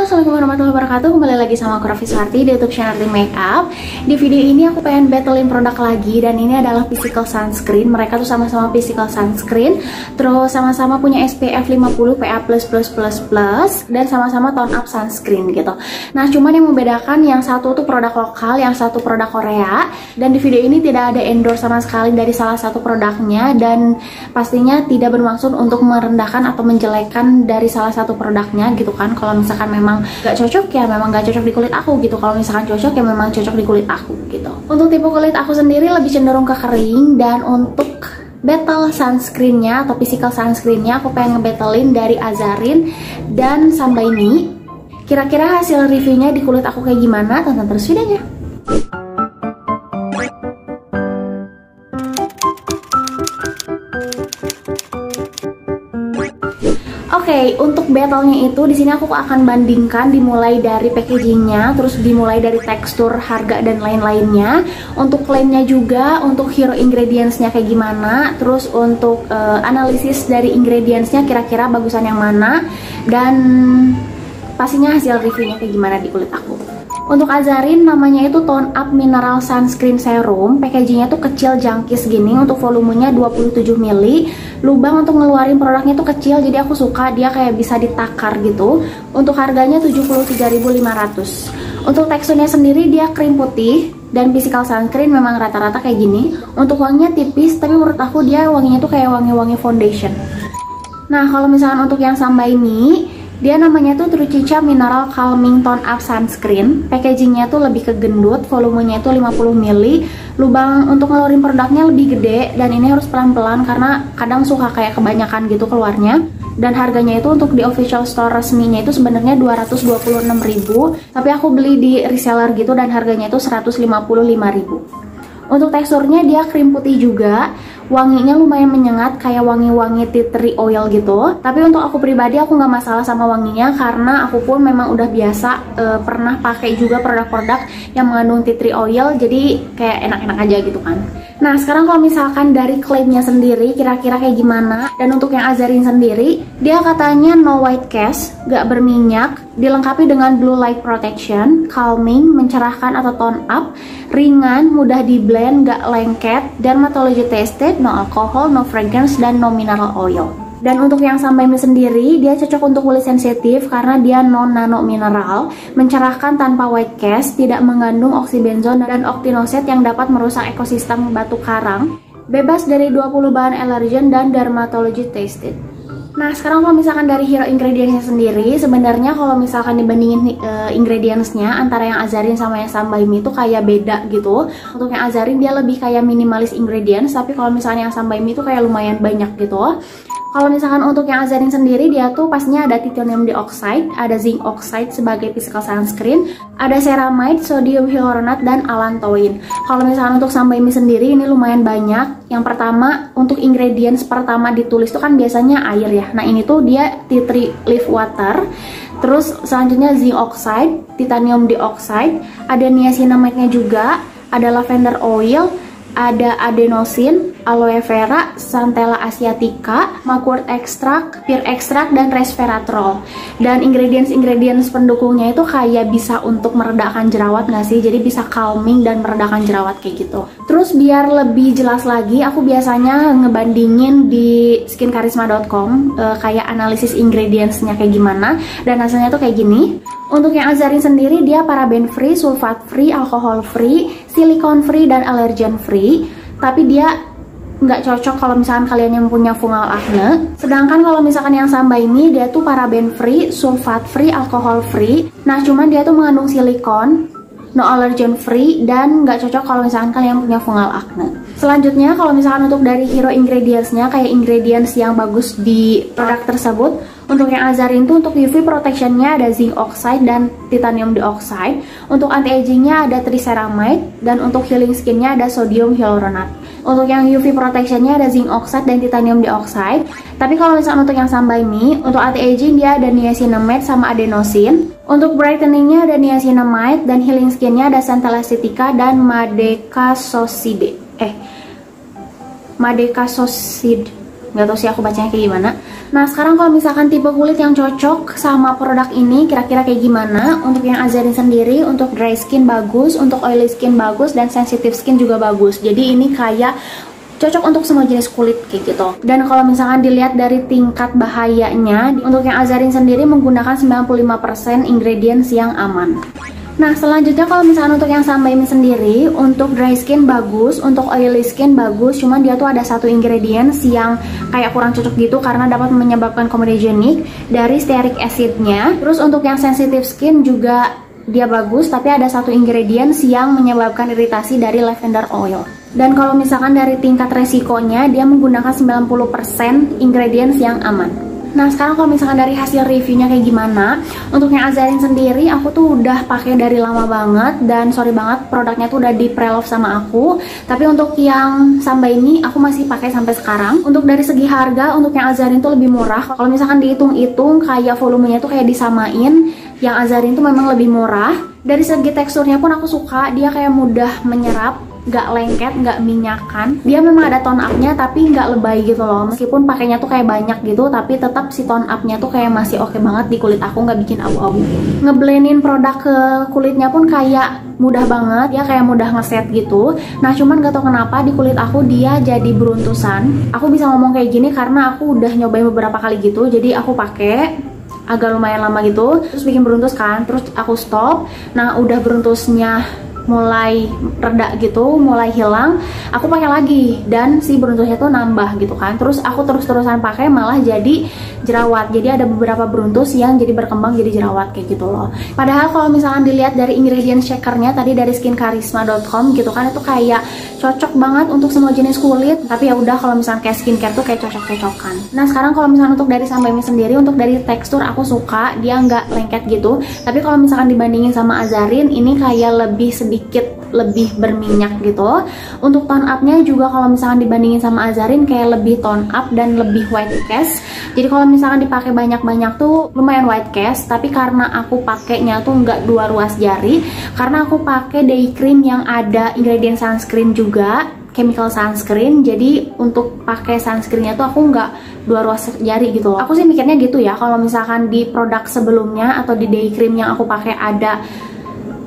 Assalamualaikum warahmatullahi wabarakatuh. Kembali lagi sama aku Raffi Suharti di YouTube channel Arti Makeup. Di video ini aku pengen battlein produk lagi, dan ini adalah physical sunscreen. Mereka tuh sama-sama physical sunscreen, terus sama-sama punya SPF 50 PA++++, dan sama-sama tone up sunscreen gitu. Nah, cuman yang membedakan yang satu tuh produk lokal, yang satu produk Korea. Dan di video ini tidak ada endorse sama sekali dari salah satu produknya, dan pastinya tidak bermaksud untuk merendahkan atau menjelekkan dari salah satu produknya gitu kan. Kalau misalkan memang gak cocok ya memang gak cocok di kulit aku gitu. Kalau misalkan cocok ya memang cocok di kulit aku gitu. Untuk tipe kulit aku sendiri lebih cenderung ke kering, dan untuk battle sunscreennya atau physical sunscreennya aku pengen ngebattlein dari Azarin dan Sambaini. Kira-kira hasil reviewnya di kulit aku kayak gimana? Tonton terus videonya. Oke, untuk battle-nya itu di sini aku akan bandingkan dimulai dari packagingnya, terus dimulai dari tekstur, harga, dan lain-lainnya. Untuk klaimnya juga, untuk hero ingredients-nya kayak gimana, terus untuk analisis dari ingredients-nya kira-kira bagusan yang mana, dan pastinya hasil reviewnya kayak gimana di kulit aku. Untuk Azarin namanya itu Tone Up Mineral Sunscreen Serum. Packagingnya tuh kecil jangkis gini. Untuk volumenya 27 ml. Lubang untuk ngeluarin produknya tuh kecil, jadi aku suka dia kayak bisa ditakar gitu. Untuk harganya 73.500. Untuk teksturnya sendiri dia krim putih, dan physical sunscreen memang rata-rata kayak gini. Untuk wanginya tipis, tapi menurut aku dia wanginya tuh kayak wangi-wangi foundation. Nah, kalau misalkan untuk yang Sambaini, dia namanya tuh Truchicha Mineral Calming Tone Up Sunscreen. Packagingnya tuh lebih ke gendut, volumenya itu 50 ml. Lubang untuk ngeluarin produknya lebih gede, dan ini harus pelan-pelan karena kadang suka kayak kebanyakan gitu keluarnya. Dan harganya itu untuk di official store resminya itu sebenarnya 226.000, tapi aku beli di reseller gitu dan harganya itu 155.000. Untuk teksturnya dia krim putih juga. Wanginya lumayan menyengat, kayak wangi-wangi tea tree oil gitu. Tapi untuk aku pribadi aku nggak masalah sama wanginya, karena aku pun memang udah biasa pernah pakai juga produk-produk yang mengandung tea tree oil, jadi kayak enak-enak aja gitu kan. Nah, sekarang kalau misalkan dari klaimnya sendiri kira-kira kayak gimana. Dan untuk yang Azarin sendiri, dia katanya no white cast, gak berminyak, dilengkapi dengan blue light protection, calming, mencerahkan atau tone up, ringan, mudah di blend, gak lengket, dermatology tested, no alcohol, no fragrance, dan no mineral oil. Dan untuk yang Sambaini sendiri, dia cocok untuk kulit sensitif karena dia non nano mineral, mencerahkan tanpa white cast, tidak mengandung oksybenzone dan octinoxate yang dapat merusak ekosistem batu karang, bebas dari 20 bahan alergen, dan dermatology tested. Nah, sekarang kalau misalkan dari hero ingredientsnya sendiri, sebenarnya kalau misalkan dibandingin ingredientsnya antara yang Azarin sama yang Sambaini itu kayak beda gitu. Untuk yang Azarin dia lebih kayak minimalis ingredients, tapi kalau misalnya yang Sambaini itu kayak lumayan banyak gitu. Kalau misalkan untuk yang Azarin sendiri, dia tuh pastinya ada titanium dioxide, ada zinc oxide sebagai physical sunscreen, ada ceramide, sodium hyaluronate, dan allantoin. Kalau misalkan untuk Sambaini sendiri ini lumayan banyak. Yang pertama, untuk ingredients pertama ditulis tuh kan biasanya air ya. Nah, ini tuh dia tea tree leaf water. Terus selanjutnya zinc oxide, titanium dioxide, ada niacinamide-nya juga, ada lavender oil, ada adenosin, aloe vera, Centella asiatica, mugwort extract, pear extract, dan resveratrol. Dan ingredients pendukungnya itu kayak bisa untuk meredakan jerawat nggak sih? Jadi bisa calming dan meredakan jerawat kayak gitu. Terus biar lebih jelas lagi, aku biasanya ngebandingin di skincarisma.com kayak analisis ingredientsnya kayak gimana, dan hasilnya tuh kayak gini. Untuk yang Azarin sendiri dia paraben free, sulfat free, alkohol free, silikon free, dan allergen free. Tapi dia nggak cocok kalau misalkan kalian yang punya fungal acne. Sedangkan kalau misalkan yang Sambaini dia tuh paraben free, sulfat free, alkohol free. Nah, cuman dia tuh mengandung silikon, no allergen free, dan nggak cocok kalau misalkan kalian punya fungal acne. Selanjutnya kalau misalkan untuk dari hero ingredientsnya, kayak ingredients yang bagus di produk tersebut. Untuk yang Azarin tuh untuk UV protectionnya ada zinc oxide dan titanium dioxide. Untuk anti-agingnya ada triceramide, dan untuk healing skinnya ada sodium hyaluronate. Untuk yang UV protectionnya ada zinc oxide dan titanium dioxide. Tapi kalau misalnya untuk yang Sambaini, untuk anti-aging dia ada niacinamide sama adenosin. Untuk brightening-nya ada niacinamide, dan healing skinnya ada Centella asiatica dan Madecassoside. nggak tahu sih aku bacanya kayak gimana. Nah sekarang kalau misalkan tipe kulit yang cocok sama produk ini kira-kira kayak gimana? Untuk yang Azarin sendiri, untuk dry skin bagus, untuk oily skin bagus, dan sensitive skin juga bagus. Jadi ini kayak cocok untuk semua jenis kulit kayak gitu. Dan kalau misalkan dilihat dari tingkat bahayanya, untuk yang Azarin sendiri menggunakan 95% ingredients yang aman. Nah selanjutnya kalau misalkan untuk yang Sunbae sendiri, untuk dry skin bagus, untuk oily skin bagus, cuman dia tuh ada satu ingredients yang kayak kurang cocok gitu karena dapat menyebabkan comedogenic dari stearic acidnya. Terus untuk yang sensitive skin juga dia bagus, tapi ada satu ingredients yang menyebabkan iritasi dari lavender oil. Dan kalau misalkan dari tingkat resikonya, dia menggunakan 90% ingredients yang aman. Nah sekarang kalau misalkan dari hasil reviewnya kayak gimana, untuk yang Azarin sendiri aku tuh udah pakai dari lama banget, dan sorry banget produknya tuh udah di pre-love sama aku. Tapi untuk yang Sunbae ini aku masih pakai sampai sekarang. Untuk dari segi harga, untuk yang Azarin tuh lebih murah. Kalau misalkan dihitung-hitung kayak volumenya tuh kayak disamain, yang Azarin tuh memang lebih murah. Dari segi teksturnya pun aku suka, dia kayak mudah menyerap, nggak lengket, nggak minyakan. Dia memang ada tone up-nya tapi nggak lebay gitu loh. Meskipun pakainya tuh kayak banyak gitu, tapi tetap si tone up-nya tuh kayak masih oke banget di kulit aku, nggak bikin abu-abu. Ngeblendin produk ke kulitnya pun kayak mudah banget, ya kayak mudah ngeset gitu. Nah cuman gak tau kenapa di kulit aku dia jadi beruntusan. Aku bisa ngomong kayak gini karena aku udah nyobain beberapa kali gitu. Jadi aku pakai agak lumayan lama gitu, terus bikin beruntus kan, terus aku stop. Nah udah beruntusnya mulai reda gitu, mulai hilang, aku pakai lagi dan si beruntusnya tuh nambah gitu kan. Terus aku terus-terusan pakai malah jadi jerawat. Jadi ada beberapa beruntus yang jadi berkembang jadi jerawat kayak gitu loh. Padahal kalau misalkan dilihat dari ingredient shakernya tadi dari skincarisma.com gitu kan, itu kayak cocok banget untuk semua jenis kulit. Tapi ya udah, kalau misalkan kayak skincare tuh kayak cocok-cocokan. Nah sekarang kalau misalkan untuk dari Sunbae sendiri, untuk dari tekstur aku suka, dia nggak lengket gitu. Tapi kalau misalkan dibandingin sama Azarin, ini kayak lebih sedikit lebih berminyak gitu. Untuk tone up-nya juga kalau misalkan dibandingin sama Azarin kayak lebih tone up dan lebih white cast. Jadi kalau misalkan dipakai banyak-banyak tuh lumayan white cast, tapi karena aku pakainya tuh nggak dua ruas jari, karena aku pakai day cream yang ada ingredient sunscreen juga, chemical sunscreen. Jadi untuk pakai sunscreennya tuh aku nggak dua ruas jari gitu loh. Aku sih mikirnya gitu ya, kalau misalkan di produk sebelumnya atau di day cream yang aku pakai ada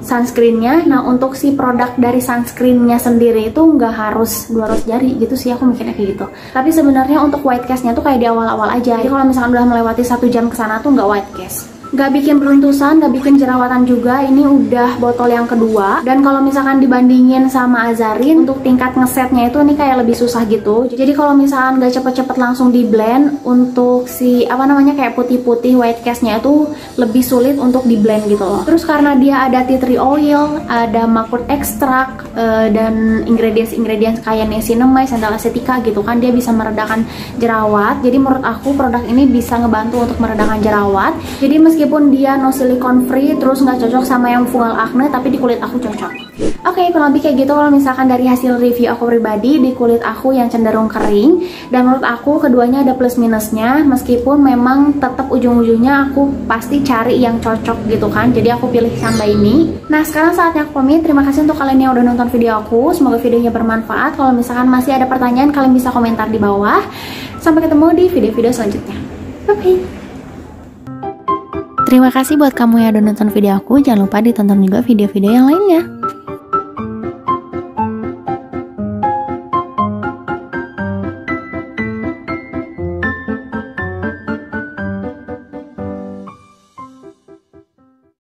sunscreennya. Nah untuk si produk dari sunscreennya sendiri itu nggak harus dua ruas jari gitu sih, aku mikirnya kayak gitu. Tapi sebenarnya untuk white castnya tuh kayak di awal-awal aja. Jadi kalau misalkan udah melewati 1 jam kesana tuh nggak white cast. Nggak bikin beruntusan, nggak bikin jerawatan juga. Ini udah botol yang kedua. Dan kalau misalkan dibandingin sama Azarin, untuk tingkat ngesetnya itu ini kayak lebih susah gitu. Jadi kalau misalkan nggak cepet-cepet langsung di blend, untuk si apa namanya kayak putih-putih white castnya itu lebih sulit untuk di blend gitu loh. Terus karena dia ada tea tree oil, ada makut extract, dan ingredients kayak niacinamide, sandal acetica gitu kan, dia bisa meredakan jerawat. Jadi menurut aku produk ini bisa ngebantu untuk meredakan jerawat. Jadi meskipun dia no silicone free, terus nggak cocok sama yang fungal acne, tapi di kulit aku cocok. Oke, kurang lebih kayak gitu kalau misalkan dari hasil review aku pribadi di kulit aku yang cenderung kering. Dan menurut aku keduanya ada plus minusnya, meskipun memang tetap ujung-ujungnya aku pasti cari yang cocok gitu kan. Jadi aku pilih Sunbae ini. Nah sekarang saatnya aku pamit. Terima kasih untuk kalian yang udah nonton video aku, semoga videonya bermanfaat. Kalau misalkan masih ada pertanyaan, kalian bisa komentar di bawah. Sampai ketemu di video-video selanjutnya. Bye bye. Terima kasih buat kamu yang udah nonton video aku. Jangan lupa ditonton juga video-video yang lainnya.